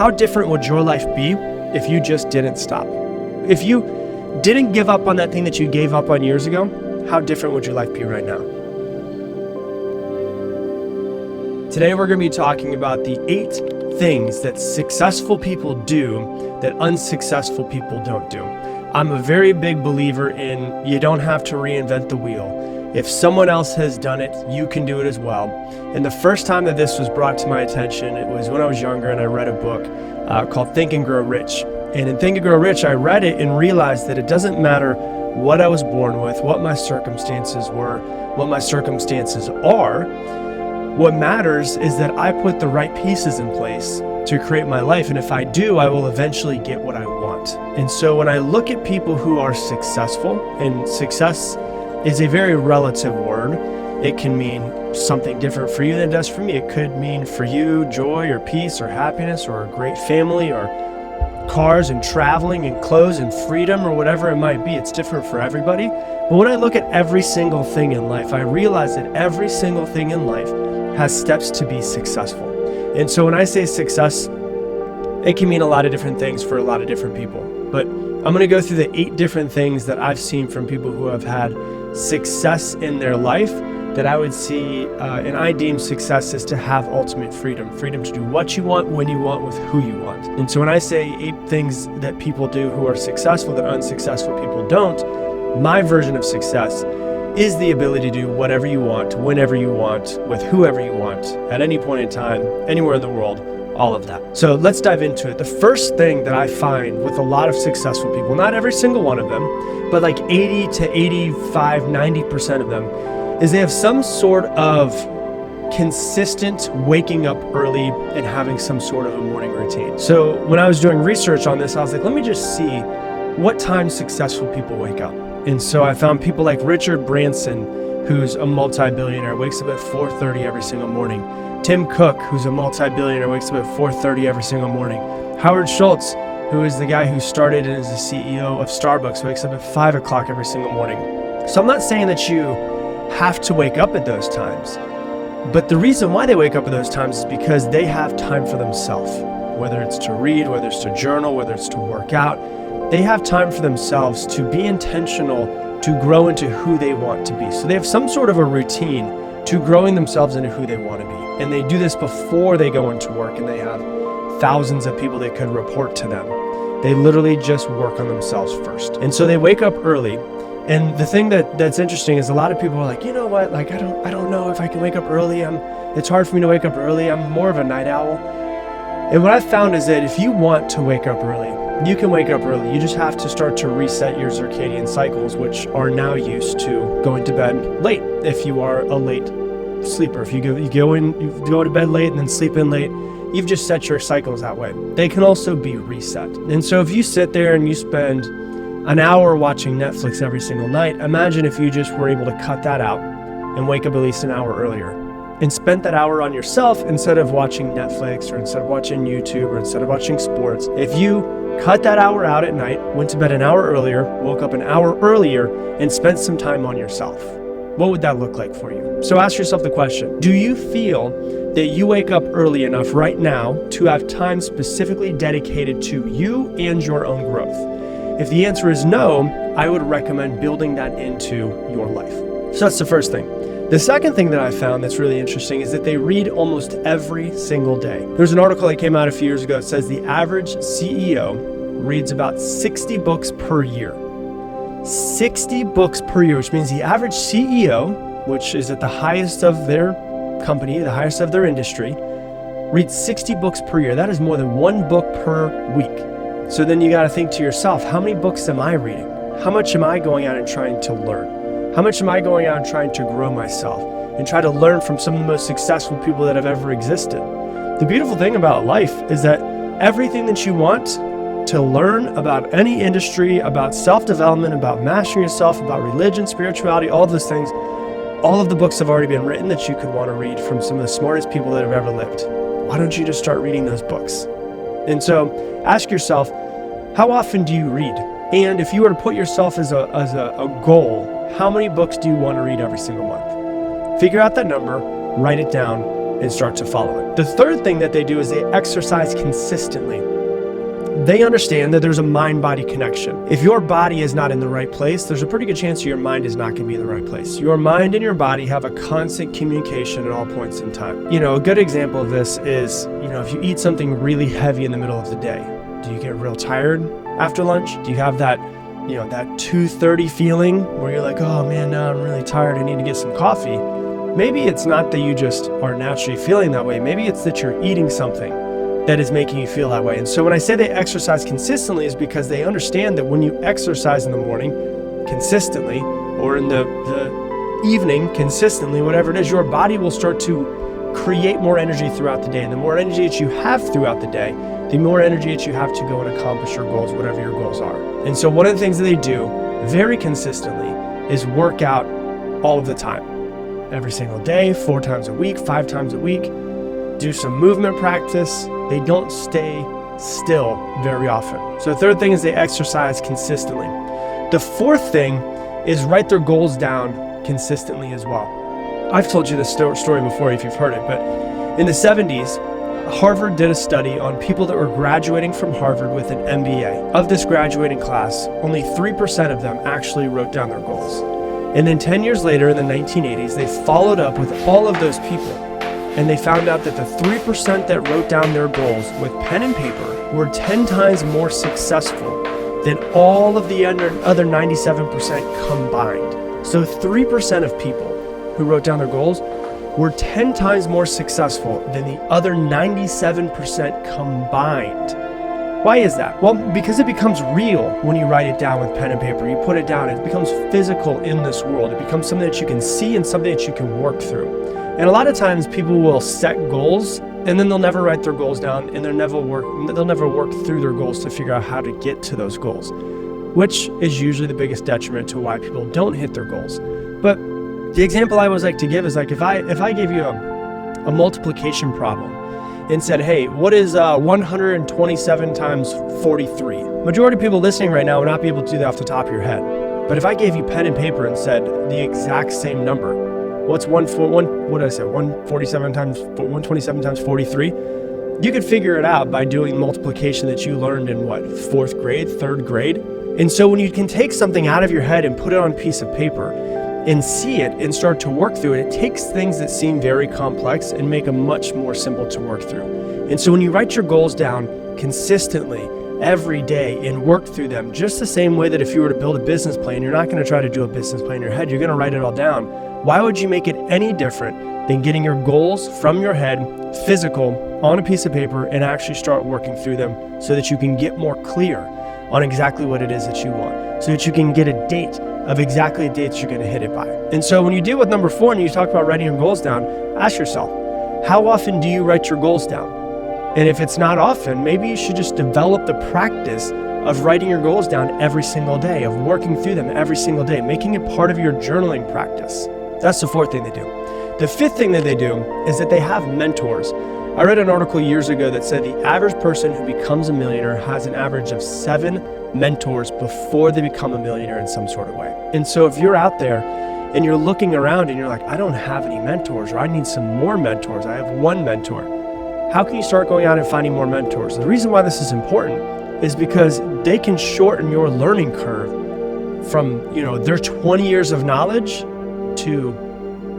how different would your life be if you just didn't stop? If you didn't give up on that thing that you gave up on years ago, how different would your life be right now? Today we're going to be talking about the 8 things that successful people do that unsuccessful people don't do. I'm a very big believer in you don't have to reinvent the wheel. If someone else has done it, you can do it as well. And the first time that this was brought to my attention, it was when I was younger and I read a book called Think and Grow Rich. And in Think and Grow Rich, I read it and realized that it doesn't matter what I was born with, what my circumstances were, what my circumstances are. What matters is that I put the right pieces in place to create my life. And if I do, I will eventually get what I want. And so when I look at people who are successful, and success is a very relative word. It can mean something different for you than it does for me. It could mean for you joy or peace or happiness or a great family or cars and traveling and clothes and freedom or whatever it might be. It's different for everybody. But when I look at every single thing in life, I realize that every single thing in life has steps to be successful. And so when I say success, it can mean a lot of different things for a lot of different people. But I'm going to go through the 8 different things that I've seen from people who have had success in their life that I would see and I deem success is to have ultimate freedom to do what you want, when you want, with who you want. And so when I say 8 things that people do who are successful that unsuccessful people don't, my version of success is the ability to do whatever you want, whenever you want, with whoever you want, at any point in time, anywhere in the world, all of that. So let's dive into it. The first thing that I find with a lot of successful people, not every single one of them, but like 80 to 85, 90% of them, is they have some sort of consistent waking up early and having some sort of a morning routine. So when I was doing research on this, I was like, let me just see what time successful people wake up. And so I found people like Richard Branson, who's a multi-billionaire, wakes up at 4:30 every single morning. Tim Cook, who's a multi-billionaire, wakes up at 4:30 every single morning. Howard Schultz, who is the guy who started and is the CEO of Starbucks, wakes up at 5 o'clock every single morning. So I'm not saying that you have to wake up at those times, but the reason why they wake up at those times is because they have time for themselves, whether it's to read, whether it's to journal, whether it's to work out. They have time for themselves to be intentional, to grow into who they want to be. So they have some sort of a routine to growing themselves into who they want to be. And they do this before they go into work, and they have thousands of people that could report to them. They literally just work on themselves first. And so they wake up early. And the thing that's interesting is a lot of people are like, you know what, like I don't know if I can wake up early. It's hard for me to wake up early. I'm more of a night owl. And what I've found is that if you want to wake up early, you can wake up early. You just have to start to reset your circadian cycles, which are now used to going to bed late. If you are a late sleeper, if you go to bed late and then sleep in late, you've just set your cycles that way. They can also be reset. And so if you sit there and you spend an hour watching Netflix every single night, imagine if you just were able to cut that out and wake up at least an hour earlier and spent that hour on yourself instead of watching Netflix or instead of watching YouTube or instead of watching sports. If you cut that hour out at night, went to bed an hour earlier, woke up an hour earlier, and spent some time on yourself, what would that look like for you? So ask yourself the question, do you feel that you wake up early enough right now to have time specifically dedicated to you and your own growth? If the answer is no, I would recommend building that into your life. So that's the first thing. The second thing that I found that's really interesting is that they read almost every single day. There's an article that came out a few years ago that says the average CEO reads about 60 books per year. 60 books per year, which means the average CEO, which is at the highest of their company, the highest of their industry, reads 60 books per year. That is more than 1 book per week. So then you got to think to yourself, how many books am I reading? How much am I going out and trying to learn? How much am I going out and trying to grow myself and try to learn from some of the most successful people that have ever existed? The beautiful thing about life is that everything that you want to learn about any industry, about self-development, about mastering yourself, about religion, spirituality, all of those things, all of the books have already been written that you could want to read from some of the smartest people that have ever lived. Why don't you just start reading those books? And so ask yourself, how often do you read? And if you were to put yourself as a goal, how many books do you want to read every single month? Figure out that number, write it down, and start to follow it. The third thing that they do is they exercise consistently. They understand that there's a mind-body connection. If your body is not in the right place, there's a pretty good chance your mind is not going to be in the right place. Your mind and your body have a constant communication at all points in time. A good example of this is, if you eat something really heavy in the middle of the day, do you get real tired after lunch? Do you have that, that 2:30 feeling where you're like, oh man, now I'm really tired, I need to get some coffee? Maybe it's not that you just are naturally feeling that way. Maybe it's that you're eating something that is making you feel that way. And so when I say they exercise consistently is because they understand that when you exercise in the morning consistently, or in the evening consistently, whatever it is, your body will start to create more energy throughout the day. And the more energy that you have throughout the day, the more energy that you have to go and accomplish your goals, whatever your goals are. And so one of the things that they do very consistently is work out all of the time. Every single day, 4 times a week, 5 times a week. Do some movement practice. They don't stay still very often. So the third thing is they exercise consistently. The fourth thing is write their goals down consistently as well. I've told you this story before if you've heard it, but in the 70s, Harvard did a study on people that were graduating from Harvard with an MBA. Of this graduating class, only 3% of them actually wrote down their goals. And then 10 years later, in the 1980s, they followed up with all of those people. And they found out that the 3% that wrote down their goals with pen and paper were 10 times more successful than all of the other 97% combined. So 3% of people who wrote down their goals were 10 times more successful than the other 97% combined. Why is that? Well, because it becomes real when you write it down with pen and paper. You put it down, it becomes physical in this world. It becomes something that you can see and something that you can work through. And a lot of times people will set goals and then they'll never write their goals down and they'll never work through their goals to figure out how to get to those goals, which is usually the biggest detriment to why people don't hit their goals. But the example I always like to give is like if I gave you a multiplication problem and said, hey, what is 127 times 43? Majority of people listening right now would not be able to do that off the top of your head. But if I gave you pen and paper and said the exact same number, what's 127 times 43? You could figure it out by doing multiplication that you learned in fourth grade, third grade. And so when you can take something out of your head and put it on a piece of paper and see it and start to work through it, it takes things that seem very complex and make them much more simple to work through. And so when you write your goals down consistently every day and work through them, just the same way that if you were to build a business plan, you're not going to try to do a business plan in your head, you're going to write it all down. Why would you make it any different than getting your goals from your head, physical, on a piece of paper, and actually start working through them so that you can get more clear on exactly what it is that you want, so that you can get a date of exactly a date that you're going to hit it by. And so when you deal with number 4 and you talk about writing your goals down, ask yourself, how often do you write your goals down? And if it's not often, maybe you should just develop the practice of writing your goals down every single day, of working through them every single day, making it part of your journaling practice. That's the 4th thing they do. The 5th thing that they do is that they have mentors. I read an article years ago that said the average person who becomes a millionaire has an average of 7 mentors before they become a millionaire in some sort of way. And so if you're out there and you're looking around and you're like, I don't have any mentors, or I need some more mentors, I have 1 mentor. How can you start going out and finding more mentors? The reason why this is important is because they can shorten your learning curve from, their 20 years of knowledge to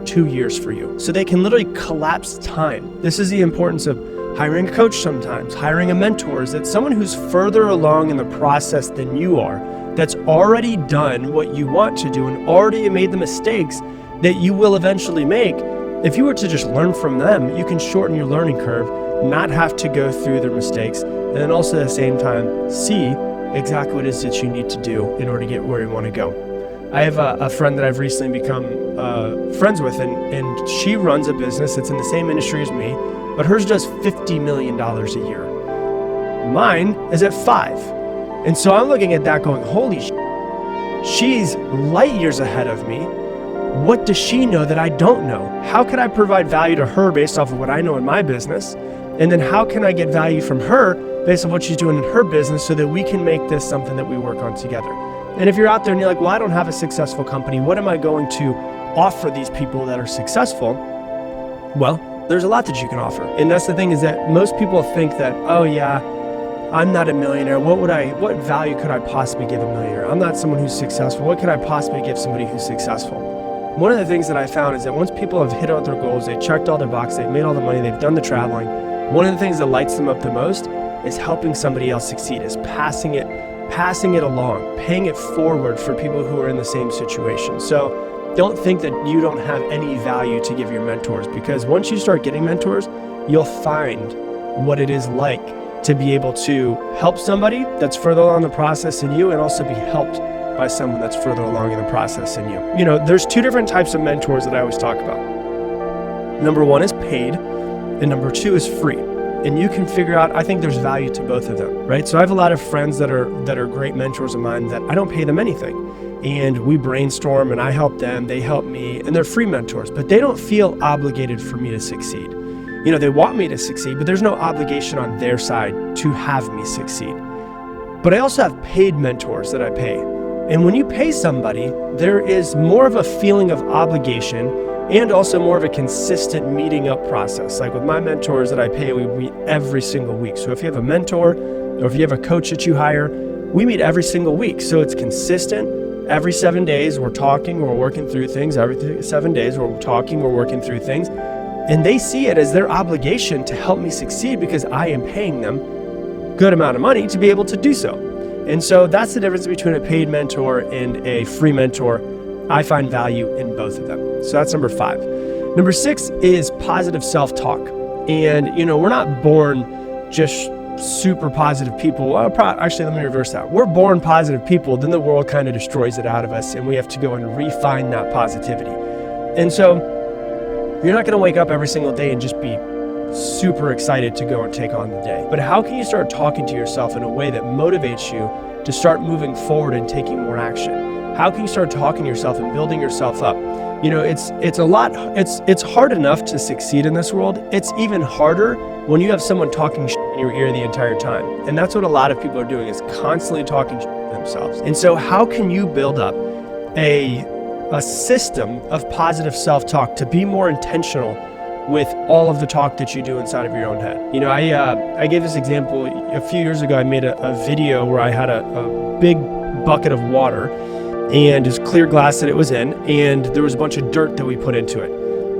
2 years for you. So they can literally collapse time. This is the importance of hiring a coach sometimes, hiring a mentor, is that someone who's further along in the process than you are, that's already done what you want to do and already made the mistakes that you will eventually make. If you were to just learn from them, you can shorten your learning curve, not have to go through their mistakes, and then also at the same time see exactly what it is that you need to do in order to get where you want to go. I have a friend that I've recently become friends with, and she runs a business that's in the same industry as me, but hers does $50 million a year. Mine is at 5. And so I'm looking at that going, holy shit, she's light years ahead of me. What does she know that I don't know? How can I provide value to her based off of what I know in my business? And then how can I get value from her based on what she's doing in her business so that we can make this something that we work on together? And if you're out there and you're like, well, I don't have a successful company, what am I going to offer these people that are successful? Well, there's a lot that you can offer. And that's the thing, is that most people think that, oh yeah, I'm not a millionaire. What value could I possibly give a millionaire? I'm not someone who's successful. What could I possibly give somebody who's successful? One of the things that I found is that once people have hit out their goals, they checked all their boxes, they've made all the money, they've done the traveling, one of the things that lights them up the most is helping somebody else succeed, is passing it along, paying it forward for people who are in the same situation. So don't think that you don't have any value to give your mentors, because once you start getting mentors, you'll find what it is like to be able to help somebody that's further along the process than you, and also be helped by someone that's further along in the process than you. You know, there's two different types of mentors that I always talk about. Number one is paid, and number two is free. And you can figure out, I think there's value to both of them, right? So I have a lot of friends that are great mentors of mine that I don't pay them anything. And we brainstorm and I help them, they help me, and they're free mentors, but they don't feel obligated for me to succeed. You know, they want me to succeed, but there's no obligation on their side to have me succeed. But I also have paid mentors that I pay. And when you pay somebody, there is more of a feeling of obligation and also more of a consistent meeting up process. Like with my mentors that I pay, we meet every single week. So if you have a mentor or if you have a coach that you hire, we meet every single week. So it's consistent. Every 7 days, we're talking, we're working through things. Every 7 days, we're talking, we're working through things. And they see it as their obligation to help me succeed because I am paying them a good amount of money to be able to do so. And so that's the difference between a paid mentor and a free mentor. I find value in both of them. So that's number 5. Number 6 is positive self-talk. And, you know, we're not born just super positive people. Well, actually, let me reverse that. We're born positive people, then the world kind of destroys it out of us, and we have to go and refine that positivity. And so you're not going to wake up every single day and just be super excited to go and take on the day. But how can you start talking to yourself in a way that motivates you to start moving forward and taking more action? How can you start talking to yourself and building yourself up? You know, it's hard enough to succeed in this world. It's even harder when you have someone talking shit in your ear the entire time. And that's what a lot of people are doing, is constantly talking shit to themselves. And so how can you build up a system of positive self-talk to be more intentional with all of the talk that you do inside of your own head? You know, I gave this example a few years ago. I made a video where I had a big bucket of water, and it's clear glass that it was in, and there was a bunch of dirt that we put into it.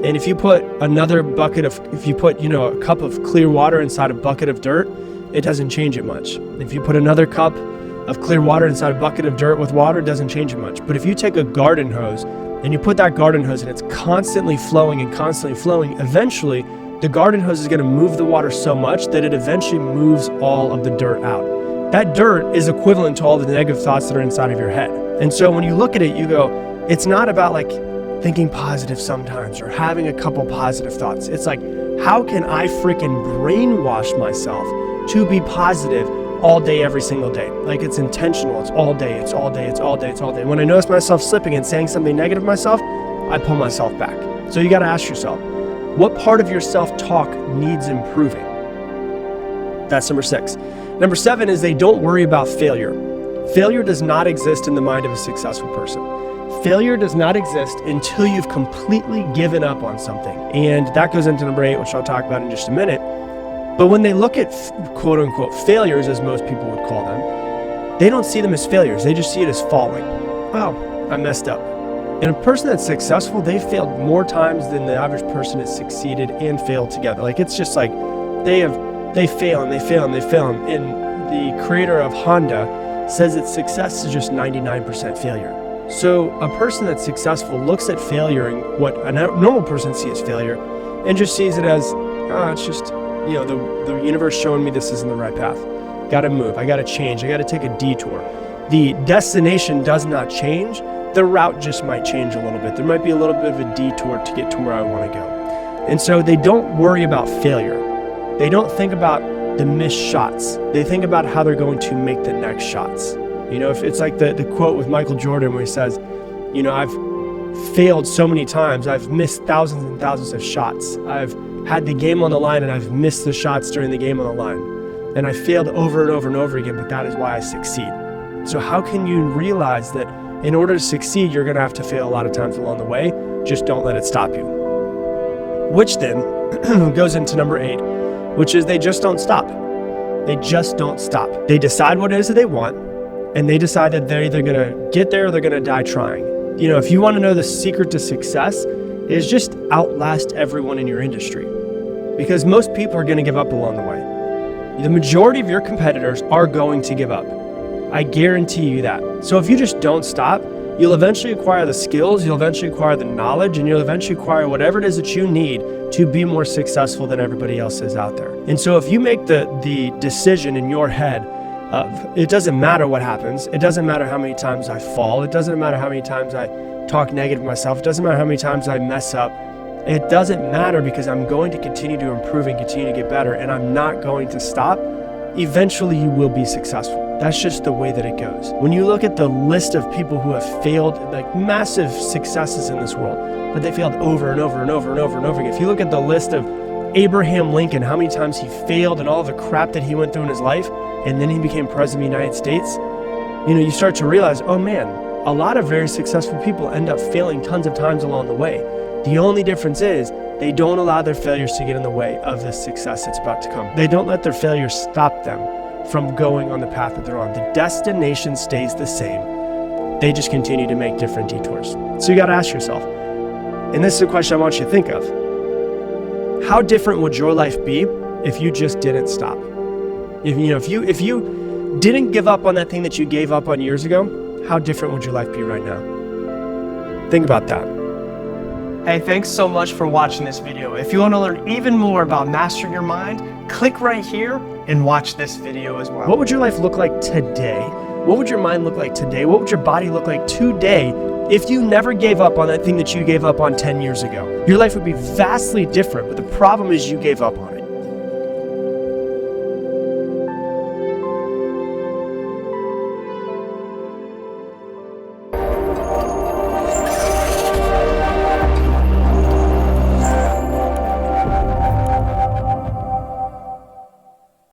And if you put a cup of clear water inside a bucket of dirt, it doesn't change it much. If you put another cup of clear water inside a bucket of dirt with water, it doesn't change it much. But if you take a garden hose and you put that garden hose and it's constantly flowing, eventually the garden hose is going to move the water so much that it eventually moves all of the dirt out. That dirt is equivalent to all the negative thoughts that are inside of your head. And so when you look at it, you go, it's not about like thinking positive sometimes or having a couple positive thoughts. It's like, how can I freaking brainwash myself to be positive all day, every single day? Like, it's intentional. It's all day. It's all day. It's all day. It's all day. When I notice myself slipping and saying something negative to myself, I pull myself back. So you got to ask yourself, what part of your self-talk needs improving? That's number 6. Number 7 is they don't worry about failure. Failure does not exist in the mind of a successful person. Failure does not exist until you've completely given up on something. And that goes into number 8, which I'll talk about in just a minute. But when they look at quote unquote failures, as most people would call them, they don't see them as failures. They just see it as falling. Wow, I messed up. And a person that's successful, they've failed more times than the average person has succeeded and failed together. Like, it's just like they fail and they fail and they fail. And the creator of Honda says that success is just 99% failure. So a person that's successful looks at failure and what a normal person sees as failure and just sees it as, it's just, you know, the universe showing me this isn't the right path. Got to move. I got to change. I got to take a detour. The destination does not change. The route just might change a little bit. There might be a little bit of a detour to get to where I want to go. And so they don't worry about failure. They don't think about the missed shots. They think about how they're going to make the next shots. You know, if it's like the quote with Michael Jordan where he says, you know, I've failed so many times. I've missed thousands and thousands of shots. I've had the game on the line and I've missed the shots during the game on the line. And I failed over and over and over again, but that is why I succeed. So how can you realize that in order to succeed, you're going to have to fail a lot of times along the way? Just don't let it stop you. Which then goes into number 8, which is they just don't stop. They just don't stop. They decide what it is that they want, and they decide that they're either going to get there or they're going to die trying. You know, if you want to know the secret to success, is just outlast everyone in your industry, because most people are going to give up along the way. The majority of your competitors are going to give up. I guarantee you that. So if you just don't stop, you'll eventually acquire the skills, you'll eventually acquire the knowledge, and you'll eventually acquire whatever it is that you need to be more successful than everybody else is out there. And so if you make the decision in your head of, it doesn't matter what happens, it doesn't matter how many times I fall, it doesn't matter how many times I talk negative to myself, it doesn't matter how many times I mess up, it doesn't matter, because I'm going to continue to improve and continue to get better, and I'm not going to stop, eventually you will be successful. That's just the way that it goes. When you look at the list of people who have failed, like massive successes in this world, but they failed over and over and over and over and over again. If you look at the list of Abraham Lincoln, how many times he failed and all the crap that he went through in his life, and then he became president of the United States, you know, you start to realize, oh man, a lot of very successful people end up failing tons of times along the way. The only difference is they don't allow their failures to get in the way of the success that's about to come. They don't let their failures stop them from going on the path that they're on. The destination stays the same. They just continue to make different detours. So you got to ask yourself, and this is a question I want you to think of. How different would your life be if you just didn't stop? If you didn't give up on that thing that you gave up on years ago, how different would your life be right now? Think about that. Hey, thanks so much for watching this video. If you want to learn even more about mastering your mind, click right here and watch this video as well. What would your life look like today? What would your mind look like today? What would your body look like today if you never gave up on that thing that you gave up on 10 years ago? Your life would be vastly different, but the problem is you gave up on it.